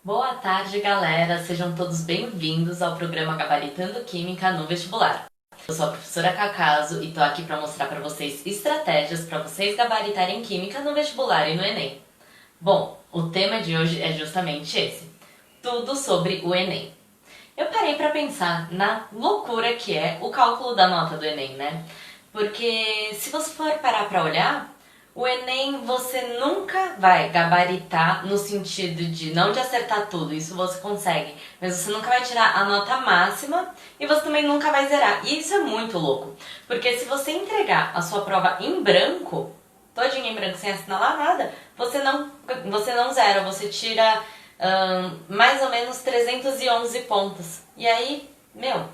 Boa tarde, galera! Sejam todos bem-vindos ao programa Gabaritando Química no Vestibular. Eu sou a professora Cacaso e tô aqui para mostrar para vocês estratégias para vocês gabaritarem Química no vestibular e no Enem. Bom, o tema de hoje é justamente esse: tudo sobre o Enem. Eu parei para pensar na loucura que é o cálculo da nota do Enem, né? Porque se você for parar para olhar, o Enem você nunca vai gabaritar no sentido de não de acertar tudo, isso você consegue, mas você nunca vai tirar a nota máxima e você também nunca vai zerar. E isso é muito louco, porque se você entregar a sua prova em branco, todinha em branco, sem assinalar nada, você não zera, você tira mais ou menos 311 pontos. E aí,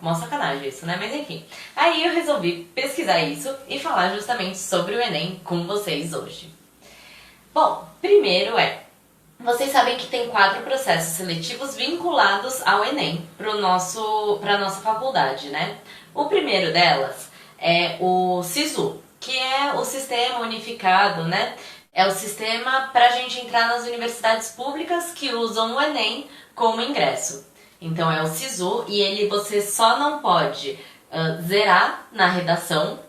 mó sacanagem isso, né? Mas enfim. Aí eu resolvi pesquisar isso e falar justamente sobre o Enem com vocês hoje. Bom, primeiro vocês sabem que tem 4 processos seletivos vinculados ao Enem para a nossa faculdade, né? O primeiro delas é o SISU, que é o Sistema Unificado, né? É o sistema para a gente entrar nas universidades públicas que usam o Enem como ingresso. Então é o SISU e você só não pode zerar na redação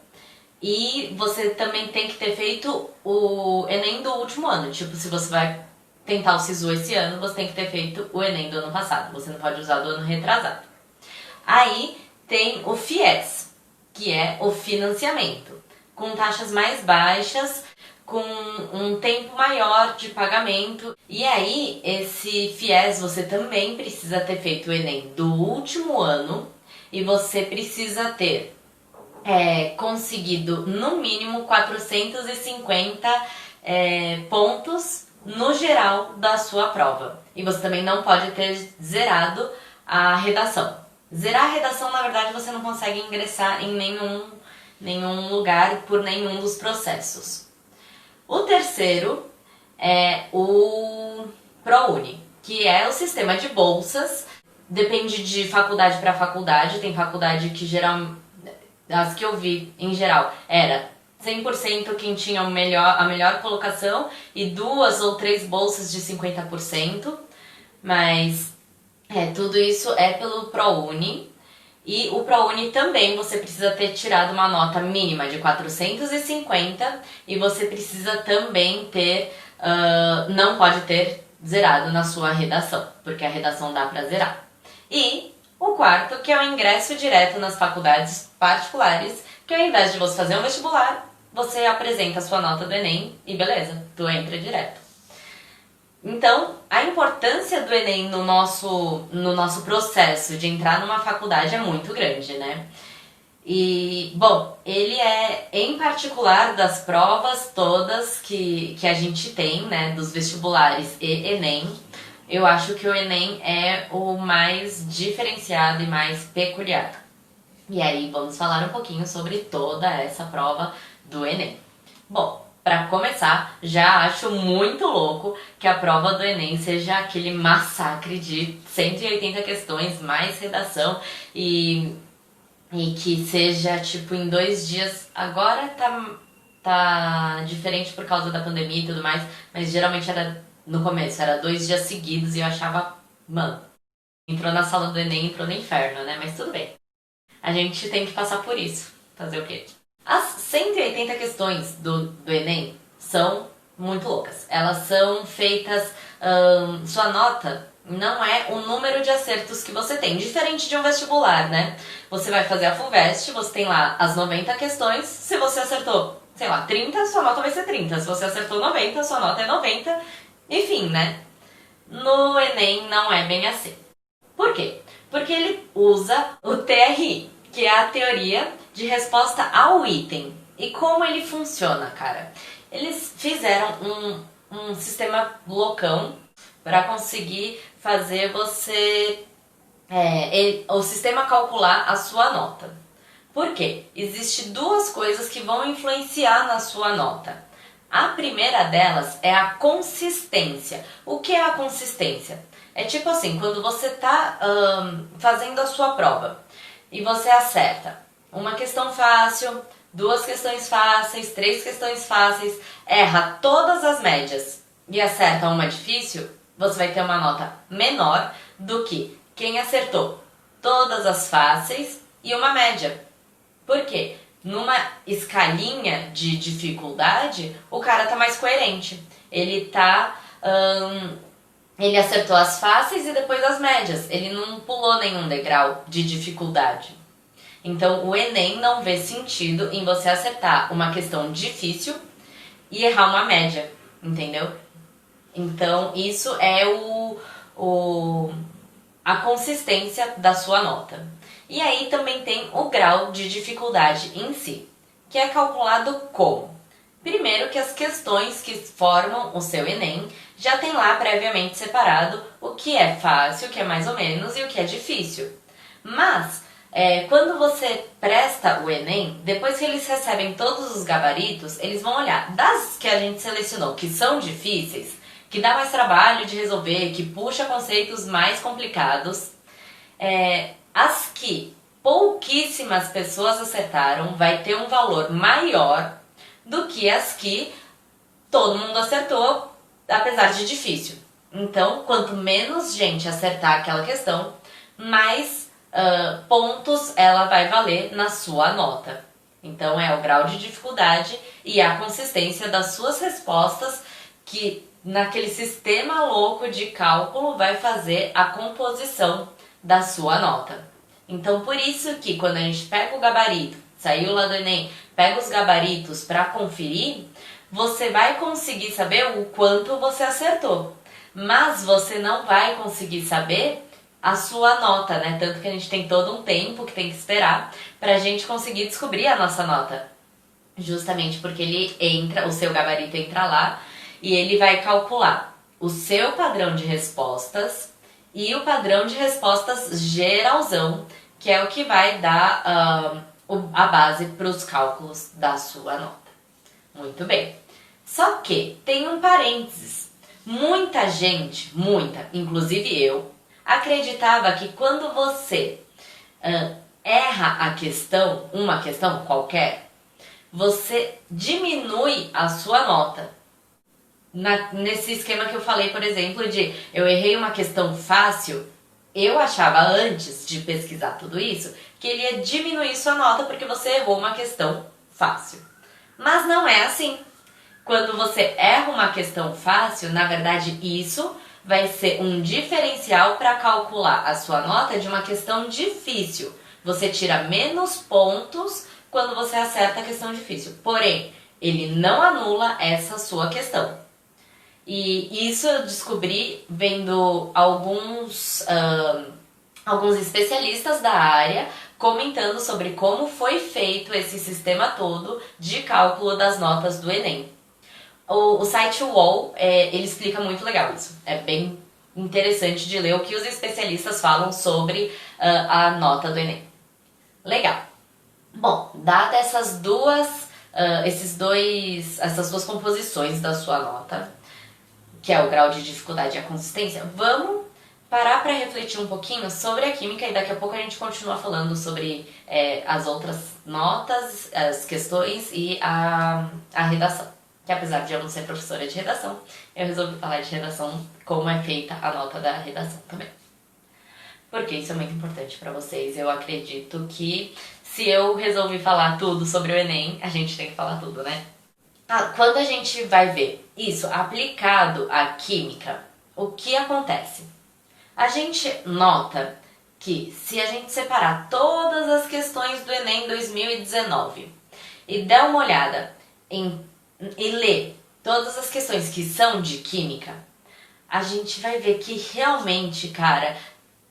e você também tem que ter feito o Enem do último ano. Tipo, se você vai tentar o SISU esse ano, você tem que ter feito o Enem do ano passado. Você não pode usar do ano retrasado. Aí tem o FIES, que é o financiamento, com taxas mais baixas, com um tempo maior de pagamento. E aí, esse FIES, você também precisa ter feito o Enem do último ano e você precisa ter conseguido no mínimo 450 pontos no geral da sua prova. E você também não pode ter zerado a redação. Zerar a redação, na verdade, você não consegue ingressar em nenhum lugar por nenhum dos processos. O terceiro é o ProUni, que é o sistema de bolsas. Depende de faculdade para faculdade. Tem faculdade que as que eu vi em geral era 100% quem tinha a melhor colocação e 2 ou 3 bolsas de 50%. Mas tudo isso é pelo ProUni. E o ProUni também você precisa ter tirado uma nota mínima de 450 e você precisa também ter, não pode ter zerado na sua redação, porque a redação dá pra zerar. E o quarto, que é o ingresso direto nas faculdades particulares, que ao invés de você fazer um vestibular, você apresenta a sua nota do Enem e beleza, tu entra direto. Então, a importância do Enem no nosso processo de entrar numa faculdade é muito grande, né? E, bom, ele é, em particular, das provas todas que a gente tem, né, dos vestibulares e Enem, eu acho que o Enem é o mais diferenciado e mais peculiar. E aí, vamos falar um pouquinho sobre toda essa prova do Enem. Bom, para começar, já acho muito louco que a prova do Enem seja aquele massacre de 180 questões, mais redação e que seja tipo em 2 dias. Agora tá diferente por causa da pandemia e tudo mais, mas geralmente era no começo, era 2 dias seguidos e eu achava, mano, entrou na sala do Enem, entrou no inferno, né? Mas tudo bem. A gente tem que passar por isso. Fazer o quê? As 180 questões do Enem são muito loucas. Elas são feitas... sua nota não é o número de acertos que você tem. Diferente de um vestibular, né? Você vai fazer a FUVEST, você tem lá as 90 questões. Se você acertou, sei lá, 30, sua nota vai ser 30. Se você acertou 90, sua nota é 90. Enfim, né? No Enem não é bem assim. Por quê? Porque ele usa o TRI, que é a teoria de resposta ao item. E como ele funciona, cara? Eles fizeram um sistema loucão para conseguir fazer o sistema calcular a sua nota. Por quê? Existem 2 coisas que vão influenciar na sua nota. A primeira delas é a consistência. O que é a consistência? É tipo assim, quando você está fazendo a sua prova e você acerta uma questão fácil, 2 questões fáceis, 3 questões fáceis, erra todas as médias e acerta uma difícil, você vai ter uma nota menor do que quem acertou todas as fáceis e uma média. Por quê? Numa escalinha de dificuldade, o cara tá mais coerente. Ele ele acertou as fáceis e depois as médias. Ele não pulou nenhum degrau de dificuldade. Então, o Enem não vê sentido em você acertar uma questão difícil e errar uma média, entendeu? Então, isso é a consistência da sua nota. E aí também tem o grau de dificuldade em si, que é calculado como? Primeiro que as questões que formam o seu Enem já tem lá previamente separado o que é fácil, o que é mais ou menos e o que é difícil. Mas, quando você presta o Enem, depois que eles recebem todos os gabaritos, eles vão olhar das que a gente selecionou que são difíceis, que dá mais trabalho de resolver, que puxa conceitos mais complicados, as que pouquíssimas pessoas acertaram vai ter um valor maior do que as que todo mundo acertou, apesar de difícil. Então, quanto menos gente acertar aquela questão, mais pontos ela vai valer na sua nota. Então, é o grau de dificuldade e a consistência das suas respostas que, naquele sistema louco de cálculo, vai fazer a composição da sua nota. Então, por isso que quando a gente pega o gabarito, saiu lá do Enem, pega os gabaritos para conferir, você vai conseguir saber o quanto você acertou. Mas você não vai conseguir saber a sua nota, né? Tanto que a gente tem todo um tempo que tem que esperar pra gente conseguir descobrir a nossa nota. Justamente porque o seu gabarito entra lá e ele vai calcular o seu padrão de respostas e o padrão de respostas geralzão, que é o que vai dar a base para os cálculos da sua nota. Muito bem. Só que tem um parênteses. Muita gente, inclusive eu, acreditava que quando você erra a questão, uma questão qualquer, você diminui a sua nota. Nesse esquema que eu falei, por exemplo, de eu errei uma questão fácil, eu achava antes de pesquisar tudo isso que ele ia diminuir sua nota porque você errou uma questão fácil. Mas não é assim. Quando você erra uma questão fácil, na verdade isso vai ser um diferencial para calcular a sua nota de uma questão difícil. Você tira menos pontos quando você acerta a questão difícil. Porém, ele não anula essa sua questão. E isso eu descobri vendo alguns especialistas da área comentando sobre como foi feito esse sistema todo de cálculo das notas do Enem. O site UOL, ele explica muito legal isso. É bem interessante de ler o que os especialistas falam sobre a nota do Enem. Legal. Bom, dadas essas duas composições da sua nota, que é o grau de dificuldade e a consistência, vamos parar para refletir um pouquinho sobre a química e daqui a pouco a gente continua falando sobre as outras notas, as questões e a redação. Que apesar de eu não ser professora de redação, eu resolvi falar de redação, como é feita a nota da redação também. Porque isso é muito importante para vocês. Eu acredito que se eu resolvi falar tudo sobre o Enem, a gente tem que falar tudo, né? Quando a gente vai ver isso aplicado à química, o que acontece? A gente nota que se a gente separar todas as questões do Enem 2019 e der uma olhada e ler todas as questões que são de química, a gente vai ver que realmente, cara,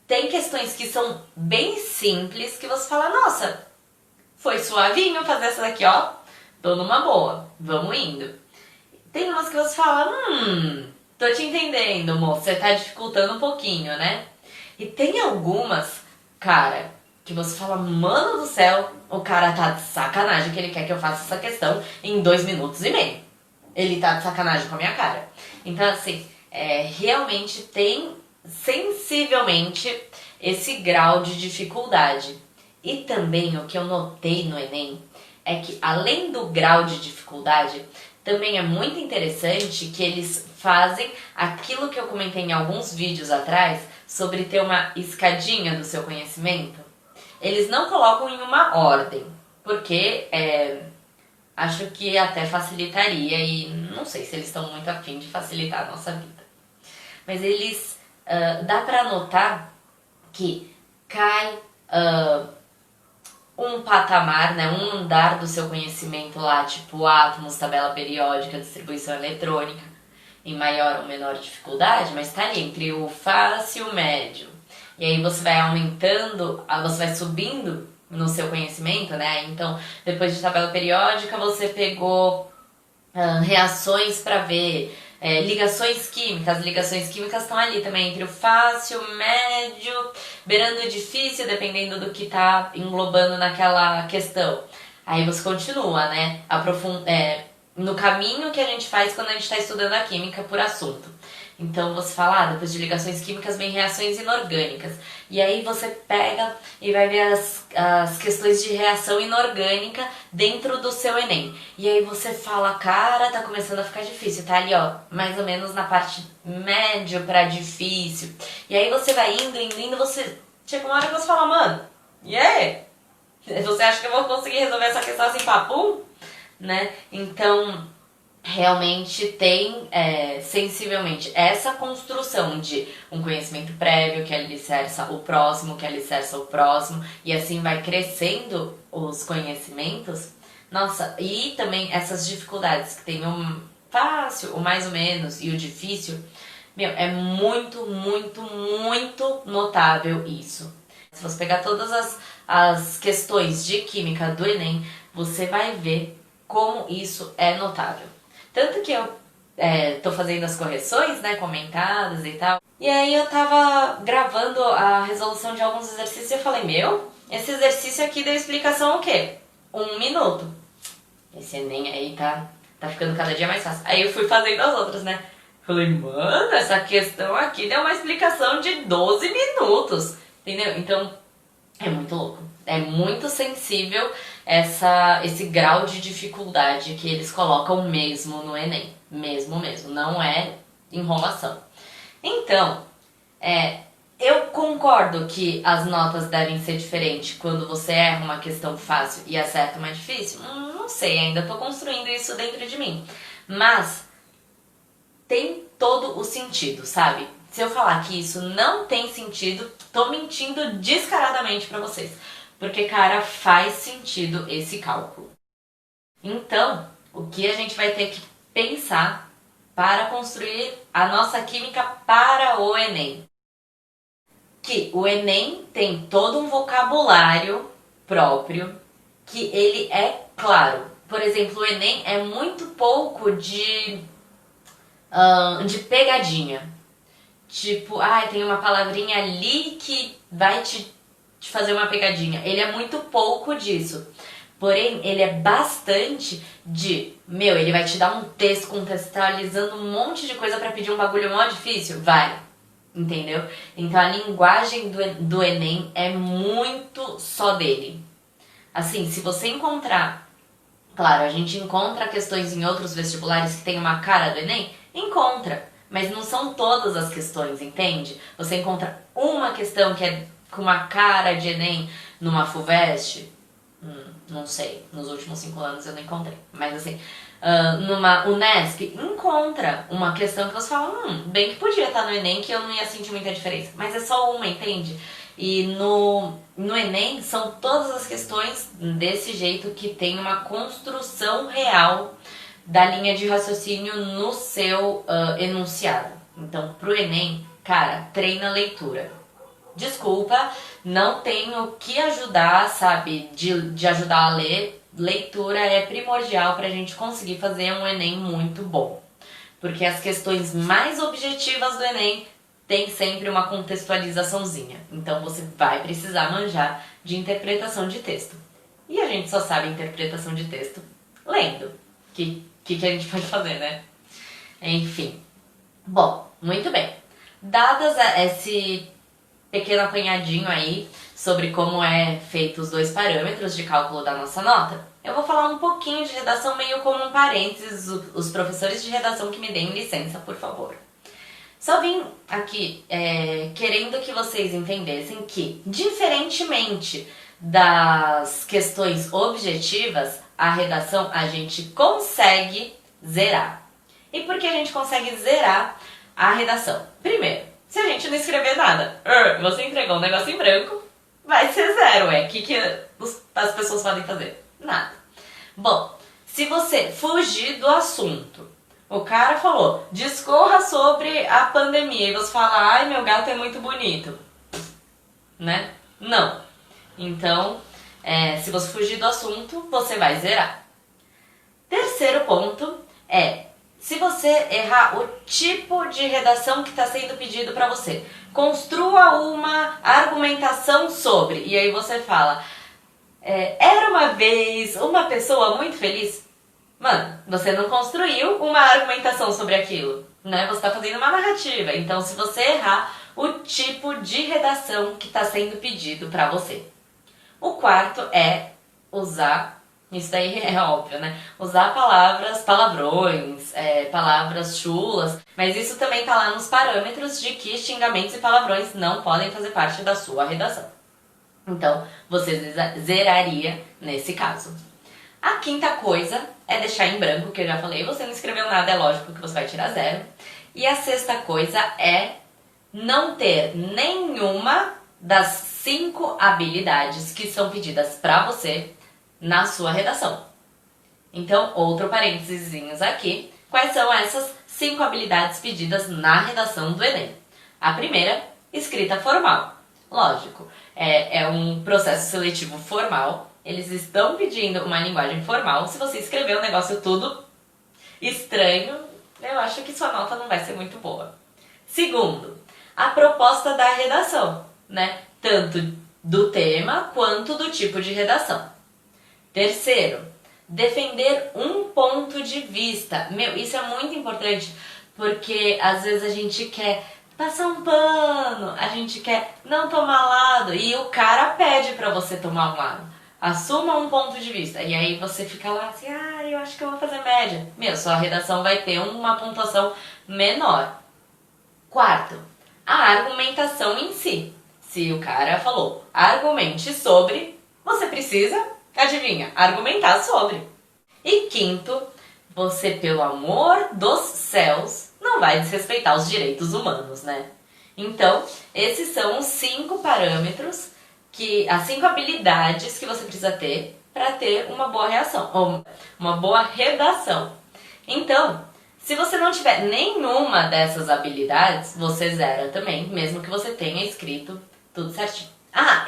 tem questões que são bem simples que você fala, nossa, foi suavinho fazer essa daqui, ó, tô numa boa, vamos indo. Tem umas que você fala, tô te entendendo, moço, você tá dificultando um pouquinho, né? E tem algumas, cara, que você fala, mano do céu, o cara tá de sacanagem que ele quer que eu faça essa questão em 2 minutos e meio. Ele tá de sacanagem com a minha cara. Então, assim, realmente tem sensivelmente esse grau de dificuldade. E também o que eu notei no Enem é que, além do grau de dificuldade, também é muito interessante que eles fazem aquilo que eu comentei em alguns vídeos atrás sobre ter uma escadinha do seu conhecimento. Eles não colocam em uma ordem, porque acho que até facilitaria e não sei se eles estão muito afim de facilitar a nossa vida. Mas eles, dá pra notar que cai um patamar, né, um andar do seu conhecimento lá, tipo átomos, tabela periódica, distribuição eletrônica, em maior ou menor dificuldade, mas tá ali entre o fácil e o médio. E aí você vai aumentando, você vai subindo no seu conhecimento, né? Então, depois de tabela periódica, você pegou reações para ver, ligações químicas. Ligações químicas estão ali também entre o fácil, médio, beirando o difícil, dependendo do que está englobando naquela questão. Aí você continua, né? No caminho que a gente faz quando a gente está estudando a química por assunto. Então você fala, depois de ligações químicas vem reações inorgânicas. E aí você pega e vai ver as questões de reação inorgânica dentro do seu Enem. E aí você fala, cara, tá começando a ficar difícil. Tá ali, ó, mais ou menos na parte médio pra difícil. E aí você vai indo, você chega uma hora que você fala, mano, e aí? Você acha que eu vou conseguir resolver essa questão assim, papum? Né? Então, realmente tem sensivelmente essa construção de um conhecimento prévio que alicerça o próximo, e assim vai crescendo os conhecimentos. Nossa, e também essas dificuldades que tem o fácil, o mais ou menos e o difícil, meu, é muito, muito, muito notável isso. Se você pegar todas as questões de química do Enem, você vai ver como isso é notável. Tanto que eu tô fazendo as correções, né, comentadas e tal. E aí eu tava gravando a resolução de alguns exercícios e eu falei, esse exercício aqui deu explicação o quê? 1 minuto. Esse Enem aí tá ficando cada dia mais fácil. Aí eu fui fazendo as outras, né? Falei, mano, essa questão aqui deu uma explicação de 12 minutos. Entendeu? Então, é muito louco. É muito sensível esse grau de dificuldade que eles colocam mesmo no Enem. Mesmo. Não é enrolação. Então, eu concordo que as notas devem ser diferentes quando você erra uma questão fácil e acerta uma difícil. Não sei, ainda tô construindo isso dentro de mim. Mas tem todo o sentido, sabe? Se eu falar que isso não tem sentido, tô mentindo descaradamente pra vocês. Porque, cara, faz sentido esse cálculo. Então, o que a gente vai ter que pensar para construir a nossa química para o Enem? Que o Enem tem todo um vocabulário próprio, que ele é claro. Por exemplo, o Enem é muito pouco de pegadinha. Tipo, tem uma palavrinha ali que vai te fazer uma pegadinha. Ele é muito pouco disso. Porém, ele é bastante ele vai te dar um texto contextualizando um monte de coisa pra pedir um bagulho mó difícil. Vai. Entendeu? Então a linguagem do Enem é muito só dele. Assim, se você encontrar... Claro, a gente encontra questões em outros vestibulares que tem uma cara do Enem? Encontra. Mas não são todas as questões, entende? Você encontra uma questão que é com uma cara de Enem numa FUVEST? Não sei, nos últimos 5 anos eu não encontrei. Mas assim, numa Unesp, encontra uma questão que você fala, bem que podia estar no Enem que eu não ia sentir muita diferença. Mas é só uma, entende? E no Enem são todas as questões desse jeito que tem uma construção real da linha de raciocínio no seu enunciado. Então, pro Enem, cara, treina a leitura. Desculpa, não tenho o que ajudar, sabe, de ajudar a ler. Leitura é primordial pra gente conseguir fazer um Enem muito bom. Porque as questões mais objetivas do Enem tem sempre uma contextualizaçãozinha. Então você vai precisar manjar de interpretação de texto. E a gente só sabe interpretação de texto lendo. Que a gente pode fazer, né? Enfim. Bom, muito bem. Dadas esse pequeno apanhadinho aí sobre como é feito os dois parâmetros de cálculo da nossa nota, eu vou falar um pouquinho de redação meio como um parênteses, os professores de redação que me deem licença, por favor. Só vim aqui querendo que vocês entendessem que, diferentemente das questões objetivas, a redação a gente consegue zerar. E por que a gente consegue zerar a redação? Primeiro, se a gente não escrever nada, você entregou um negócio em branco, vai ser zero, O que as pessoas podem fazer? Nada. Bom, se você fugir do assunto, o cara falou, discorra sobre a pandemia, e você fala, ai, meu gato é muito bonito, né? Não. Então, se você fugir do assunto, você vai zerar. Terceiro ponto é, se você errar o tipo de redação que está sendo pedido para você, construa uma argumentação sobre, e aí você fala, era uma vez uma pessoa muito feliz. Mano, você não construiu uma argumentação sobre aquilo, né? Você está fazendo uma narrativa. Então, se você errar o tipo de redação que está sendo pedido para você. O quarto é usar, isso daí é óbvio, né? Usar palavrões, palavras chulas, mas isso também tá lá nos parâmetros de que xingamentos e palavrões não podem fazer parte da sua redação. Então, você zeraria nesse caso. A quinta coisa é deixar em branco, que eu já falei, você não escreveu nada, é lógico que você vai tirar zero. E a sexta coisa é não ter nenhuma das 5 habilidades que são pedidas para você na sua redação. Então, outro parênteses aqui, quais são essas 5 habilidades pedidas na redação do Enem? A primeira, escrita formal. Lógico, é um processo seletivo formal, eles estão pedindo uma linguagem formal. Se você escrever um negócio tudo estranho, eu acho que sua nota não vai ser muito boa. Segundo, a proposta da redação, né? Tanto do tema quanto do tipo de redação. Terceiro, defender um ponto de vista. Isso é muito importante, porque às vezes a gente quer passar um pano, a gente quer não tomar lado, e o cara pede pra você tomar um lado. Assuma um ponto de vista, e aí você fica lá assim, eu acho que eu vou fazer média. Sua redação vai ter uma pontuação menor. Quarto, a argumentação em si. Se o cara falou, argumente sobre, você precisa, adivinha, argumentar sobre. E quinto, você, pelo amor dos céus, não vai desrespeitar os direitos humanos, né? Então, esses são os 5 parâmetros, as 5 habilidades que você precisa ter para ter uma boa reação, ou uma boa redação. Então, se você não tiver nenhuma dessas habilidades, você zera também, mesmo que você tenha escrito tudo certinho.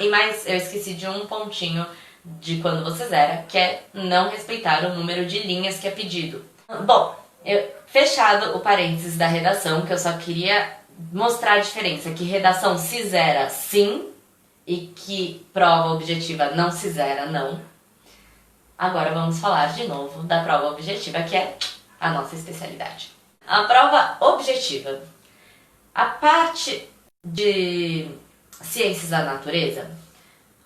Mas eu esqueci de um pontinho de quando você zera, que é não respeitar o número de linhas que é pedido. Bom, fechado o parênteses da redação, que eu só queria mostrar a diferença, que redação se zera sim, e que prova objetiva não se zera não. Agora vamos falar de novo da prova objetiva, que é a nossa especialidade. A prova objetiva. A parte de ciências da natureza,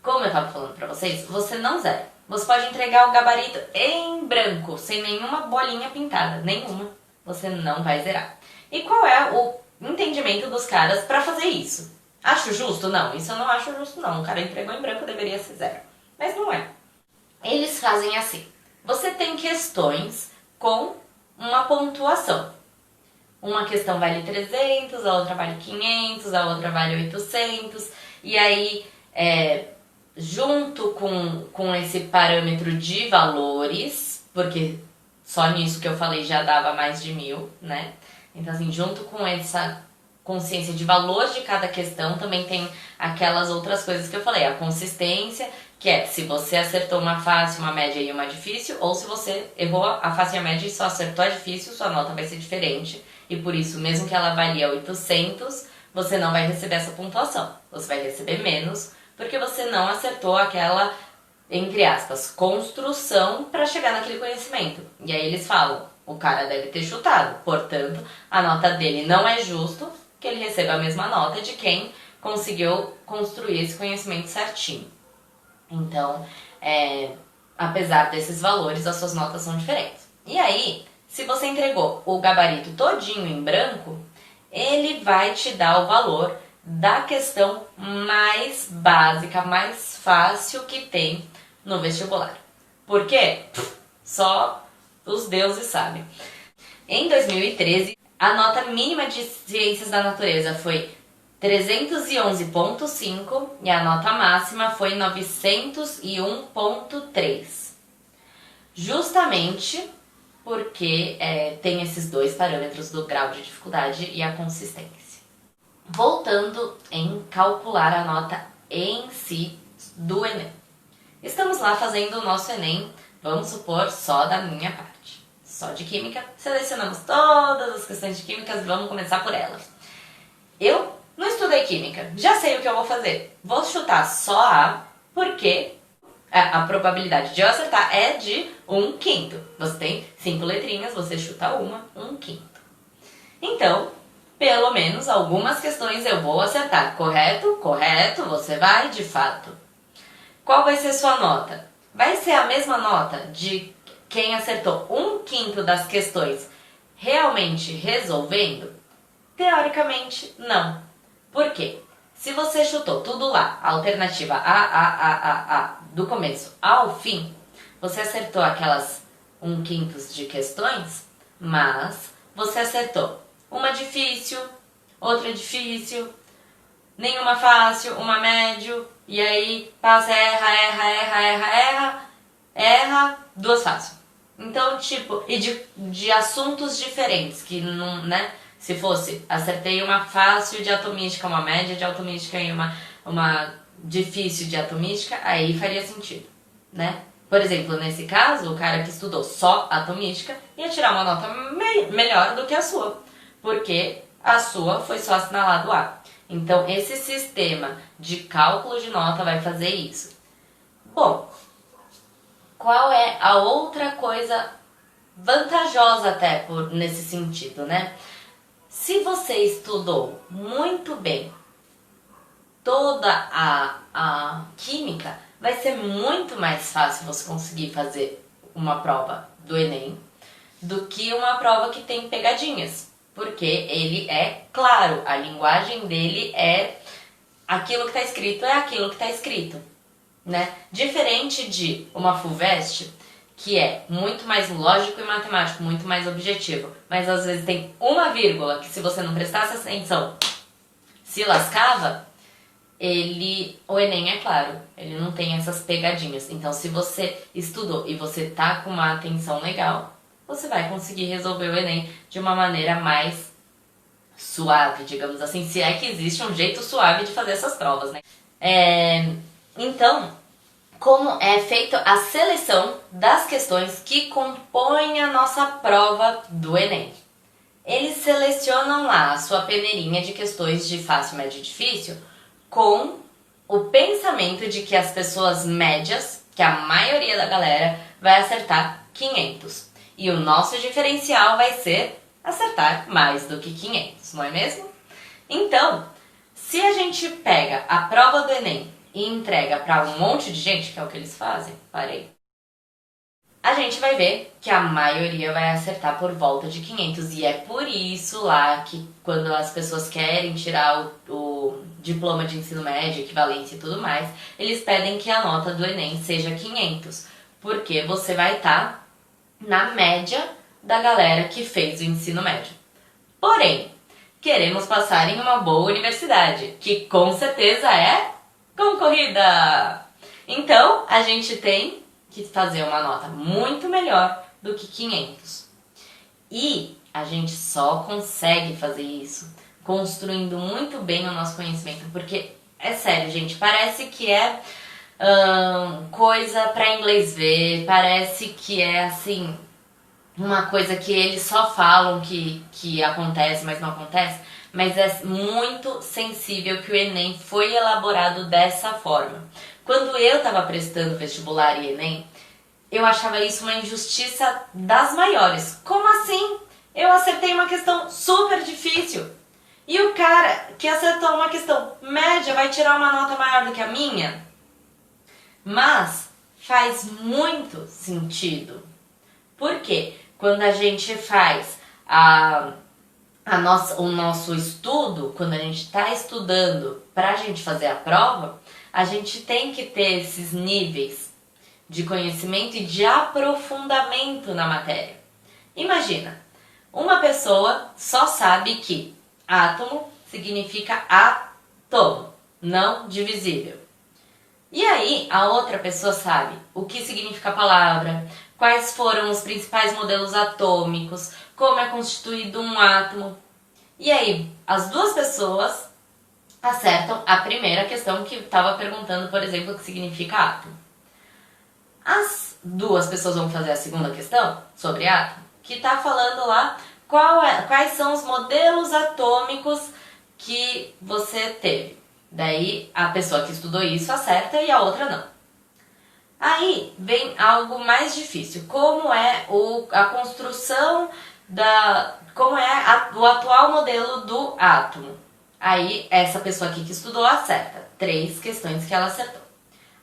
como eu estava falando para vocês, você não zera. Você pode entregar o gabarito em branco, sem nenhuma bolinha pintada, nenhuma. Você não vai zerar. E qual é o entendimento dos caras para fazer isso? Acho justo? Não, isso eu não acho justo não. O cara entregou em branco, deveria ser zero. Mas não é. Eles fazem assim. Você tem questões com uma pontuação. Uma questão vale 300, a outra vale 500, a outra vale 800. E aí, junto com esse parâmetro de valores, porque só nisso que eu falei já dava mais de 1000, né? Então, assim, junto com essa consciência de valor de cada questão, também tem aquelas outras coisas que eu falei. A consistência, que é se você acertou uma fácil, uma média e uma difícil, ou se você errou a fácil e a média e só acertou a difícil, sua nota vai ser diferente. E por isso, mesmo que ela valie 800, você não vai receber essa pontuação. Você vai receber menos, porque você não acertou aquela, entre aspas, construção para chegar naquele conhecimento. E aí eles falam, o cara deve ter chutado, portanto, a nota dele não é justo que ele receba a mesma nota de quem conseguiu construir esse conhecimento certinho. Então, apesar desses valores, as suas notas são diferentes. E aí, se você entregou o gabarito todinho em branco, ele vai te dar o valor da questão mais básica, mais fácil que tem no vestibular. Por quê? Só os deuses sabem. Em 2013, a nota mínima de ciências da natureza foi 311,5 e a nota máxima foi 901,3. Justamente porque tem esses dois parâmetros do grau de dificuldade e a consistência. Voltando em calcular a nota em si do Enem. Estamos lá fazendo o nosso Enem, vamos supor, só da minha parte. Só de Química, selecionamos todas as questões de Química e vamos começar por elas. Eu não estudei Química, já sei o que eu vou fazer. Vou chutar só A, porque a probabilidade de eu acertar é de 1/5. Você tem 5 letrinhas, você chuta uma, 1/5. Então, pelo menos algumas questões eu vou acertar. Correto? Correto, você vai de fato. Qual vai ser sua nota? Vai ser a mesma nota de quem acertou 1/5 das questões realmente resolvendo? Teoricamente, não. Por quê? Se você chutou tudo lá, a alternativa A, do começo ao fim, você acertou aquelas 1/5 de questões, mas você acertou uma difícil, outra difícil, nenhuma fácil, uma médio, e aí passa, erra, duas fácil. Então, tipo, e de assuntos diferentes, que não, né? Se fosse, acertei uma fácil de atomística, uma média de atomística e uma difícil de atomística, aí faria sentido, né? Por exemplo, nesse caso, o cara que estudou só atomística ia tirar uma nota melhor do que a sua, porque a sua foi só assinalado A. Então, esse sistema de cálculo de nota vai fazer isso. Bom, qual é a outra coisa vantajosa até nesse sentido, né? Se você estudou muito bem toda a química, vai ser muito mais fácil você conseguir fazer uma prova do Enem do que uma prova que tem pegadinhas. Porque ele é claro, a linguagem dele é aquilo que está escrito, é aquilo que está escrito, né? Diferente de uma FUVEST, que é muito mais lógico e matemático, muito mais objetivo, mas às vezes tem uma vírgula que se você não prestasse atenção, se lascava, o Enem é claro, ele não tem essas pegadinhas. Então, se você estudou e você tá com uma atenção legal, você vai conseguir resolver o Enem de uma maneira mais suave, digamos assim, se é que existe um jeito suave de fazer essas provas, né? Então, como é feita a seleção das questões que compõem a nossa prova do Enem. Eles selecionam lá a sua peneirinha de questões de fácil, médio e difícil com o pensamento de que as pessoas médias, que a maioria da galera, vai acertar 500. E o nosso diferencial vai ser acertar mais do que 500, não é mesmo? Então, se a gente pega a prova do Enem e entrega para um monte de gente, que é o que eles fazem, a gente vai ver que a maioria vai acertar por volta de 500. E é por isso lá que quando as pessoas querem tirar o diploma de ensino médio, equivalência e tudo mais, eles pedem que a nota do Enem seja 500. Porque você vai estar na média da galera que fez o ensino médio. Porém, queremos passar em uma boa universidade, que com certeza é concorrida. Então, a gente tem que fazer uma nota muito melhor do que 500. E a gente só consegue fazer isso construindo muito bem o nosso conhecimento, porque é sério, gente, parece que é coisa para inglês ver, parece que é assim uma coisa que eles só falam que acontece, mas não acontece, mas é muito sensível que o Enem foi elaborado dessa forma. Quando eu estava prestando vestibular e Enem, eu achava isso uma injustiça das maiores. Como assim? Eu acertei uma questão super difícil. E o cara que acertou uma questão média vai tirar uma nota maior do que a minha? Mas faz muito sentido. Por quê? Quando a gente faz o nosso estudo, quando a gente está estudando para a gente fazer a prova, a gente tem que ter esses níveis de conhecimento e de aprofundamento na matéria. Imagina, uma pessoa só sabe que átomo significa átomo, não divisível. E aí, a outra pessoa sabe o que significa a palavra, quais foram os principais modelos atômicos, como é constituído um átomo. E aí, as duas pessoas acertam a primeira questão que estava perguntando, por exemplo, o que significa átomo. As duas pessoas vão fazer a segunda questão sobre átomo, que está falando lá quais são os modelos atômicos que você teve. Daí a pessoa que estudou isso acerta e a outra não. Aí vem algo mais difícil, como é a construção como é o atual modelo do átomo. Aí essa pessoa aqui que estudou acerta 3 questões que ela acertou.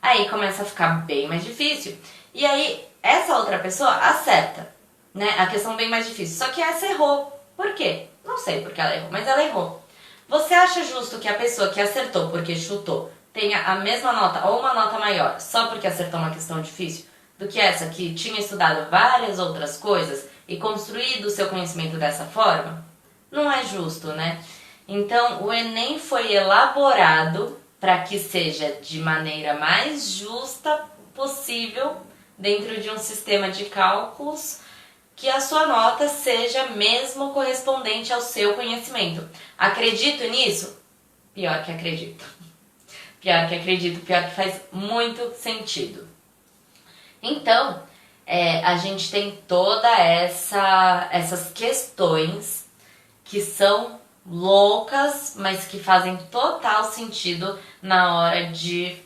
Aí começa a ficar bem mais difícil. E aí essa outra pessoa acerta, né? A questão bem mais difícil. Só que essa errou. Por quê? Não sei porque ela errou, mas ela errou. Você acha justo que a pessoa que acertou porque chutou tenha a mesma nota ou uma nota maior só porque acertou uma questão difícil do que essa que tinha estudado várias outras coisas e construído o seu conhecimento dessa forma? Não é justo, né? Então, o Enem foi elaborado para que seja de maneira mais justa possível dentro de um sistema de cálculos que a sua nota seja mesmo correspondente ao seu conhecimento. Acredito nisso? Pior que acredito. Pior que acredito, pior que faz muito sentido. Então, a gente tem toda essas questões que são loucas, mas que fazem total sentido na hora de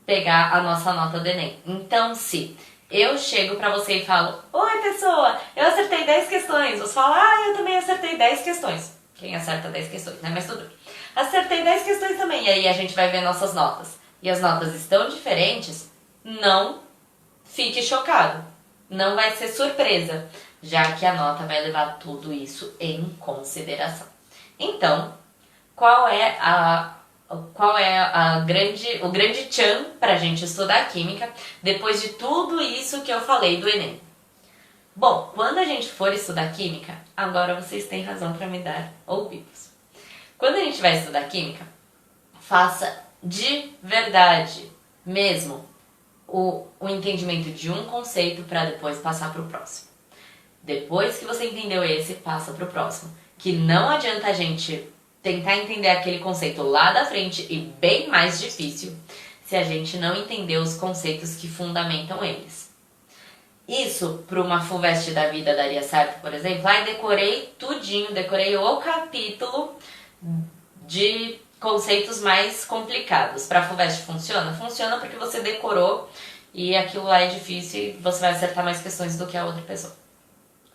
pegar a nossa nota do Enem. Então, se eu chego pra você e falo: oi, pessoa, eu acertei 10 questões. Você fala: eu também acertei 10 questões. Quem acerta 10 questões, né? Mas tudo bem. Acertei 10 questões também. E aí a gente vai ver nossas notas. E as notas estão diferentes. Não fique chocado. Não vai ser surpresa, já que a nota vai levar tudo isso em consideração. Então, qual é o grande tchan pra gente estudar química depois de tudo isso que eu falei do Enem? Bom, quando a gente for estudar química, agora vocês têm razão para me dar ouvidos. Quando a gente vai estudar química, faça de verdade mesmo o entendimento de um conceito para depois passar para o próximo. Depois que você entendeu esse, passa para o próximo. Que não adianta a gente tentar entender aquele conceito lá da frente e bem mais difícil se a gente não entender os conceitos que fundamentam eles. Isso para uma FUVEST da vida daria certo, por exemplo? Decorei tudinho, decorei o capítulo de conceitos mais complicados. Para a FUVEST funciona? Funciona porque você decorou e aquilo lá é difícil e você vai acertar mais questões do que a outra pessoa.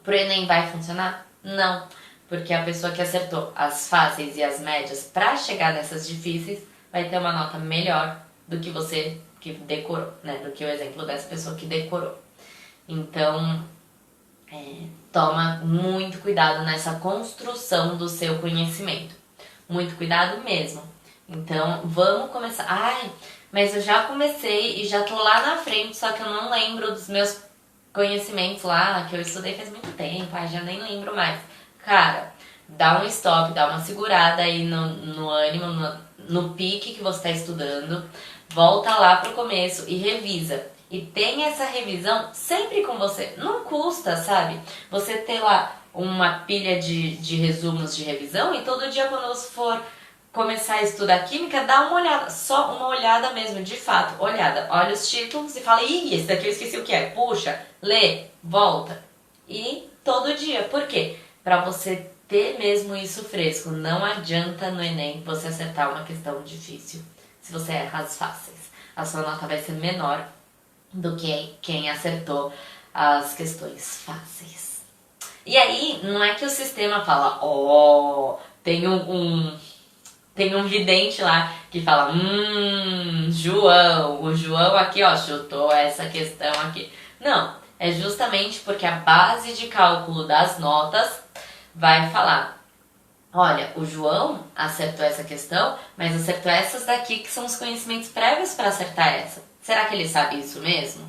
Pro Enem vai funcionar? Não, porque a pessoa que acertou as fáceis e as médias para chegar nessas difíceis vai ter uma nota melhor do que você que decorou, né? Do que o exemplo dessa pessoa que decorou. Então, toma muito cuidado nessa construção do seu conhecimento. Muito cuidado mesmo. Então, vamos começar. Mas eu já comecei e já tô lá na frente, só que eu não lembro dos meus conhecimentos lá, que eu estudei faz muito tempo, já nem lembro mais. Cara, dá um stop, dá uma segurada aí no ânimo, no pique que você está estudando, volta lá pro começo e revisa. E tem essa revisão sempre com você. Não custa, sabe? Você ter lá uma pilha de resumos de revisão e todo dia quando você for começar a estudar química, dá uma olhada, só uma olhada mesmo, de fato, olhada. Olha os títulos e fala: ih, esse daqui eu esqueci o que é. Puxa, lê, volta. E todo dia. Por quê? Pra você ter mesmo isso fresco. Não adianta no Enem você acertar uma questão difícil se você erra as fáceis. A sua nota vai ser menor do que quem acertou as questões fáceis. E aí, não é que o sistema fala: Tem um vidente lá que fala, João, o João aqui, ó, chutou essa questão aqui. Não, é justamente porque a base de cálculo das notas vai falar, olha, o João acertou essa questão, mas acertou essas daqui que são os conhecimentos prévios para acertar essa. Será que ele sabe isso mesmo?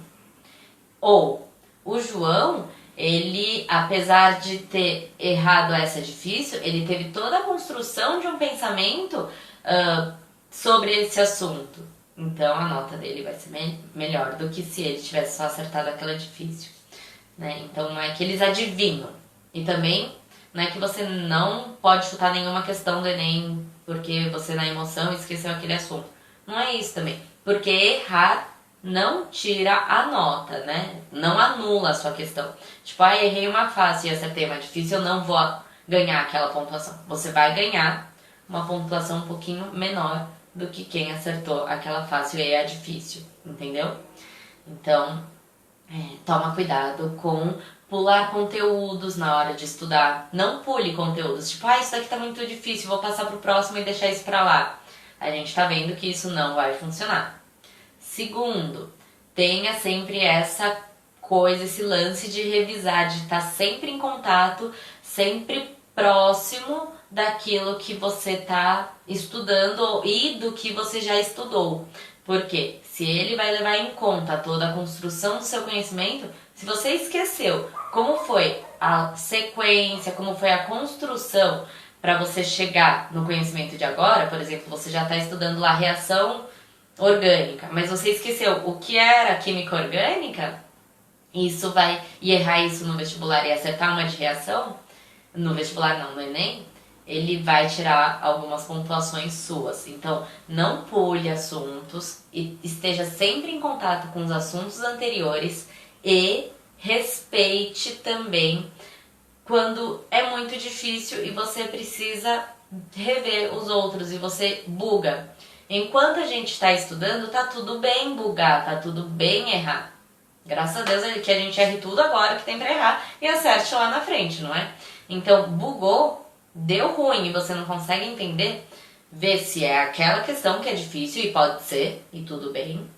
Ou, o João, ele, apesar de ter errado essa difícil, ele teve toda a construção de um pensamento sobre esse assunto. Então a nota dele vai ser melhor do que se ele tivesse só acertado aquela difícil. Né? Então não é que eles adivinham. E também não é que você não pode chutar nenhuma questão do Enem porque você na emoção esqueceu aquele assunto. Não é isso também. Porque errar não tira a nota, né? Não anula a sua questão. Tipo, errei uma fácil e acertei uma difícil, eu não vou ganhar aquela pontuação. Você vai ganhar uma pontuação um pouquinho menor do que quem acertou aquela fácil e a difícil, entendeu? Então, toma cuidado com pular conteúdos na hora de estudar. Não pule conteúdos, tipo, isso daqui tá muito difícil, vou passar pro próximo e deixar isso pra lá. A gente tá vendo que isso não vai funcionar. Segundo, tenha sempre essa coisa, esse lance de revisar, de estar sempre em contato, sempre próximo daquilo que você está estudando e do que você já estudou. Porque se ele vai levar em conta toda a construção do seu conhecimento, se você esqueceu como foi a sequência, como foi a construção para você chegar no conhecimento de agora, por exemplo, você já está estudando lá reação orgânica, mas você esqueceu o que era química orgânica, isso vai, e errar isso no vestibular e acertar uma de reação, no vestibular não, no Enem, ele vai tirar algumas pontuações suas. Então, não pule assuntos e esteja sempre em contato com os assuntos anteriores e respeite também quando é muito difícil e você precisa rever os outros e você buga. Enquanto a gente está estudando, tá tudo bem bugar, tá tudo bem errar. Graças a Deus que a gente erre tudo agora que tem pra errar e acerte lá na frente, não é? Então, bugou, deu ruim e você não consegue entender, vê se é aquela questão que é difícil e pode ser, e tudo bem,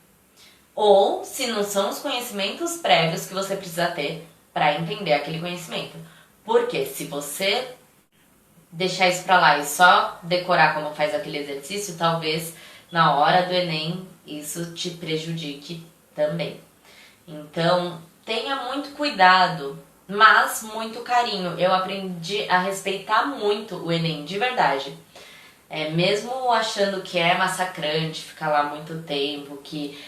ou se não são os conhecimentos prévios que você precisa ter para entender aquele conhecimento. Porque se você deixar isso pra lá e só decorar como faz aquele exercício, talvez na hora do Enem isso te prejudique também. Então, tenha muito cuidado, mas muito carinho. Eu aprendi a respeitar muito o Enem, de verdade. Mesmo achando que é massacrante ficar lá muito tempo, que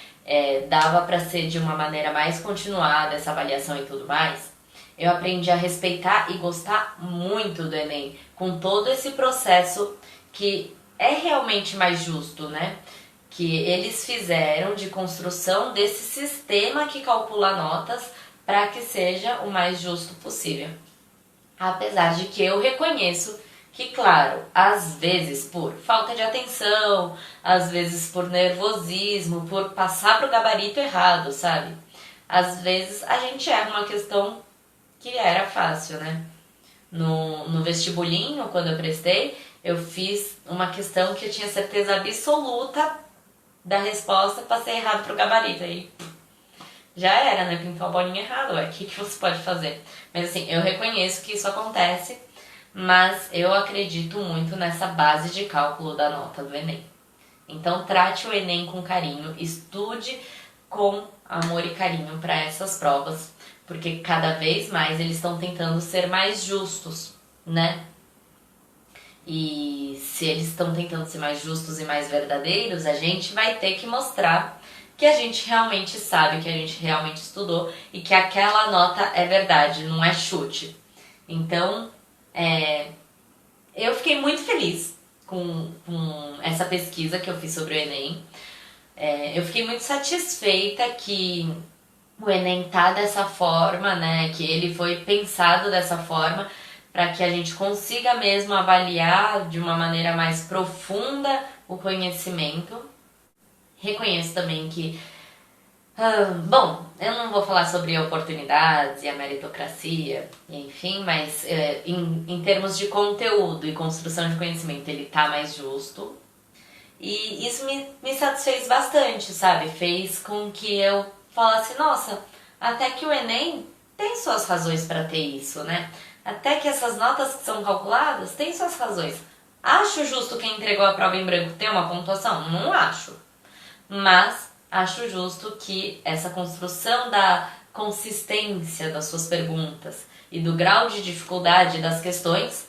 dava pra ser de uma maneira mais continuada essa avaliação e tudo mais, eu aprendi a respeitar e gostar muito do Enem, com todo esse processo que é realmente mais justo, né? Que eles fizeram de construção desse sistema que calcula notas para que seja o mais justo possível. Apesar de que eu reconheço que, claro, às vezes por falta de atenção, às vezes por nervosismo, por passar pro gabarito errado, sabe? Às vezes a gente erra uma questão que era fácil, né? No vestibulinho, quando eu prestei, eu fiz uma questão que eu tinha certeza absoluta da resposta, passei errado pro gabarito. Aí já era, né? Pintou a bolinha errada, ué, o que você pode fazer? Mas assim, eu reconheço que isso acontece, mas eu acredito muito nessa base de cálculo da nota do Enem. Então trate o Enem com carinho, estude com amor e carinho para essas provas, porque cada vez mais eles estão tentando ser mais justos, né? E se eles estão tentando ser mais justos e mais verdadeiros, a gente vai ter que mostrar que a gente realmente sabe, que a gente realmente estudou e que aquela nota é verdade, não é chute. Então, eu fiquei muito feliz com essa pesquisa que eu fiz sobre o Enem. Eu fiquei muito satisfeita que o Enem tá dessa forma, né? Que ele foi pensado dessa forma para que a gente consiga mesmo avaliar de uma maneira mais profunda o conhecimento. Reconheço também que Bom, eu não vou falar sobre oportunidades e a meritocracia, enfim, mas em termos de conteúdo e construção de conhecimento, ele tá mais justo. E isso me satisfez bastante, sabe? Fez com que eu falasse, nossa, até que o Enem tem suas razões para ter isso, né? Até que essas notas que são calculadas têm suas razões. Acho justo quem entregou a prova em branco ter uma pontuação? Não acho. Mas acho justo que essa construção da consistência das suas perguntas e do grau de dificuldade das questões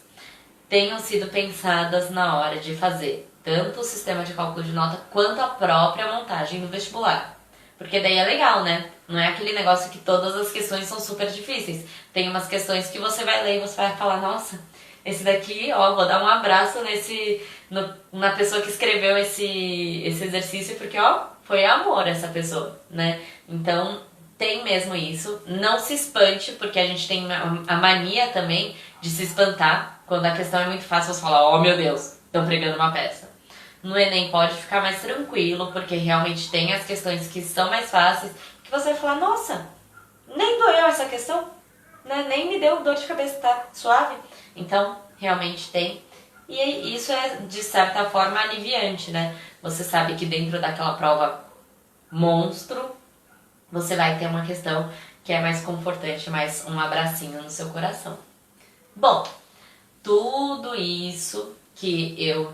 tenham sido pensadas na hora de fazer tanto o sistema de cálculo de nota quanto a própria montagem do vestibular. Porque daí é legal, né? Não é aquele negócio que todas as questões são super difíceis. Tem umas questões que você vai ler e você vai falar, nossa, esse daqui, ó, vou dar um abraço na pessoa que escreveu esse exercício, porque, ó, foi amor essa pessoa, né? Então, tem mesmo isso. Não se espante, porque a gente tem a mania também de se espantar. Quando a questão é muito fácil, você fala, oh meu Deus, estão pregando uma peça. No Enem pode ficar mais tranquilo, porque realmente tem as questões que são mais fáceis, que você vai falar, nossa, nem doeu essa questão, né? Nem me deu dor de cabeça, tá suave. Então, realmente tem. E isso é, de certa forma, aliviante, né? Você sabe que dentro daquela prova monstro, você vai ter uma questão que é mais confortante, mais um abracinho no seu coração. Bom, tudo isso que eu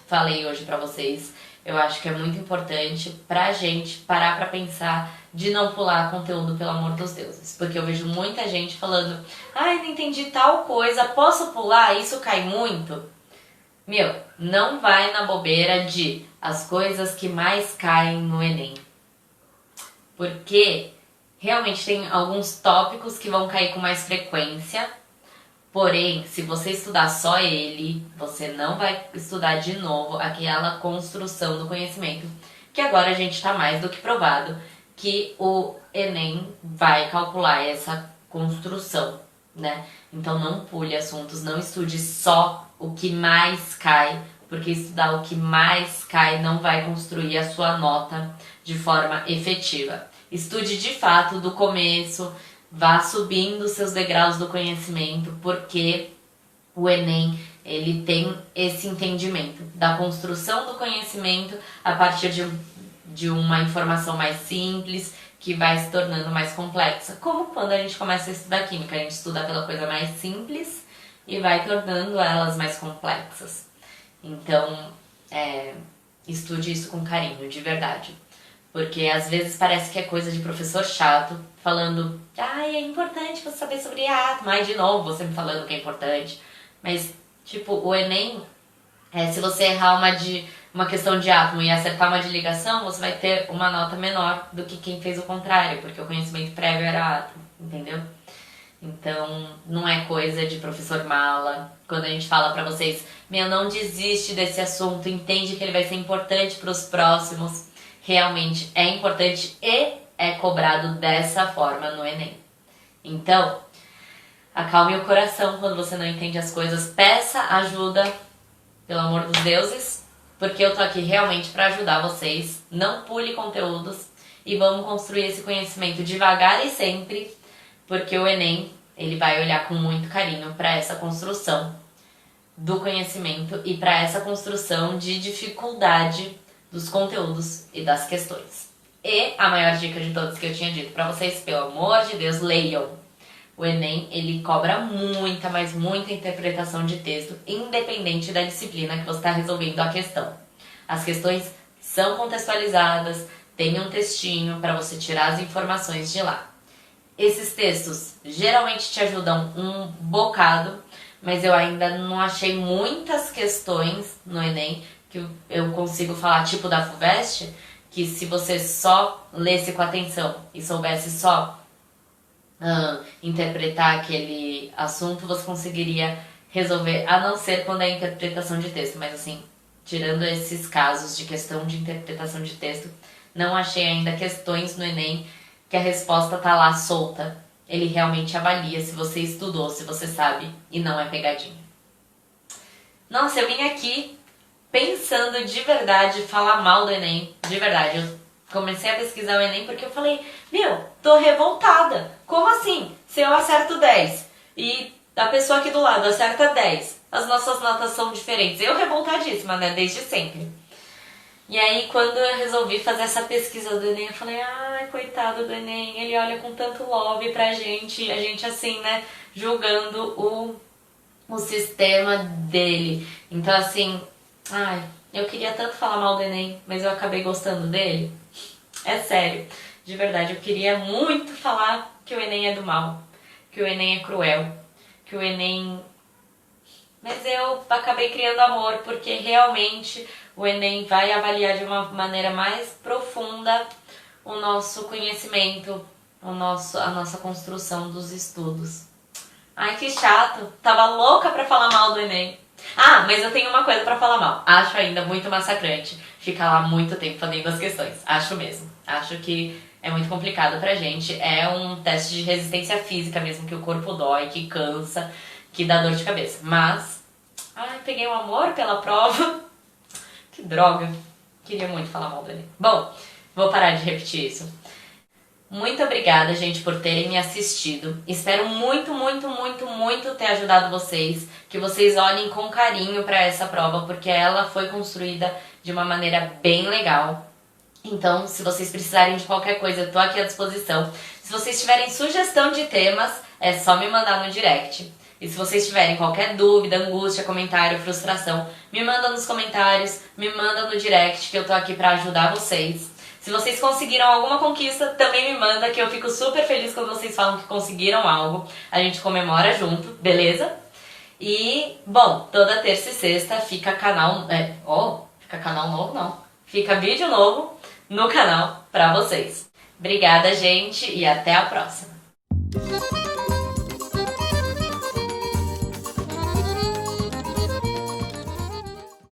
falei hoje pra vocês, eu acho que é muito importante pra gente parar pra pensar de não pular conteúdo, pelo amor dos deuses. Porque eu vejo muita gente falando, ai, não entendi tal coisa, posso pular? Isso cai muito? Meu, não vai na bobeira de as coisas que mais caem no Enem. Porque realmente tem alguns tópicos que vão cair com mais frequência. Porém, se você estudar só ele, você não vai estudar de novo aquela construção do conhecimento, que agora a gente está mais do que provado que o Enem vai calcular essa construção, né? Então não pule assuntos, não estude só o que mais cai, porque estudar o que mais cai não vai construir a sua nota de forma efetiva. Estude de fato do começo, vá subindo seus degraus do conhecimento, porque o Enem, ele tem esse entendimento da construção do conhecimento a partir de uma informação mais simples, que vai se tornando mais complexa. Como quando a gente começa a estudar química, a gente estuda pela coisa mais simples e vai tornando elas mais complexas. Então, estude isso com carinho, de verdade. Porque às vezes parece que é coisa de professor chato, falando, é importante você saber sobre átomo. Aí de novo você me falando que é importante. Mas, tipo, o Enem, se você errar uma questão de átomo e acertar uma de ligação, você vai ter uma nota menor do que quem fez o contrário, porque o conhecimento prévio era átomo, entendeu? Então, não é coisa de professor mala. Quando a gente fala pra vocês, não desiste desse assunto, entende que ele vai ser importante pros próximos. Realmente é importante e é cobrado dessa forma no Enem. Então, acalme o coração quando você não entende as coisas. Peça ajuda, pelo amor dos deuses, porque eu tô aqui realmente para ajudar vocês. Não pule conteúdos e vamos construir esse conhecimento devagar e sempre, porque o Enem, ele vai olhar com muito carinho para essa construção do conhecimento e para essa construção de dificuldade dos conteúdos e das questões. E a maior dica de todas que eu tinha dito para vocês, pelo amor de Deus, leiam. O Enem, ele cobra muita, mas muita interpretação de texto, independente da disciplina que você está resolvendo a questão. As questões são contextualizadas, tem um textinho para você tirar as informações de lá. Esses textos geralmente te ajudam um bocado, mas eu ainda não achei muitas questões no Enem que eu consigo falar, tipo da FUVEST, que se você só lesse com atenção e soubesse só interpretar aquele assunto, você conseguiria resolver, a não ser quando é interpretação de texto. Mas assim, tirando esses casos de questão de interpretação de texto, não achei ainda questões no Enem que a resposta tá lá solta. Ele realmente avalia se você estudou, se você sabe, e não é pegadinha. Nossa, eu vim aqui pensando de verdade falar mal do Enem, de verdade. Eu Comecei a pesquisar o Enem porque eu falei, meu, tô revoltada. Como assim? Se eu acerto 10 e a pessoa aqui do lado acerta 10, as nossas notas são diferentes. Eu revoltadíssima, né? Desde sempre. E aí, quando eu resolvi fazer essa pesquisa do Enem, eu falei, ai, coitado do Enem, ele olha com tanto love pra gente, e a gente assim, né, julgando o sistema dele. Então, assim, ai, eu queria tanto falar mal do Enem, mas eu acabei gostando dele. É sério, de verdade, eu queria muito falar que o Enem é do mal, que o Enem é cruel, que o Enem... Mas eu acabei criando amor, porque realmente o Enem vai avaliar de uma maneira mais profunda o nosso conhecimento, a nossa construção dos estudos. Ai, que chato. Tava louca pra falar mal do Enem. Ah, mas eu tenho uma coisa pra falar mal. Acho ainda muito massacrante ficar lá muito tempo fazendo as questões. Acho mesmo. Acho que é muito complicado pra gente. É um teste de resistência física mesmo, que o corpo dói, que cansa, que dá dor de cabeça. Mas, ai, peguei um amor pela prova. Que droga. Queria muito falar mal do Enem. Bom, vou parar de repetir isso. Muito obrigada, gente, por terem me assistido. Espero muito, muito, muito, muito ter ajudado vocês. Que vocês olhem com carinho para essa prova, porque ela foi construída de uma maneira bem legal. Então, se vocês precisarem de qualquer coisa, eu tô aqui à disposição. Se vocês tiverem sugestão de temas, é só me mandar no direct. E se vocês tiverem qualquer dúvida, angústia, comentário, frustração, me manda nos comentários, me manda no direct, que eu tô aqui pra ajudar vocês. Se vocês conseguiram alguma conquista, também me manda, que eu fico super feliz quando vocês falam que conseguiram algo. A gente comemora junto, beleza? E, bom, toda terça e sexta fica canal... fica canal novo não. Fica vídeo novo no canal pra vocês. Obrigada, gente, e até a próxima.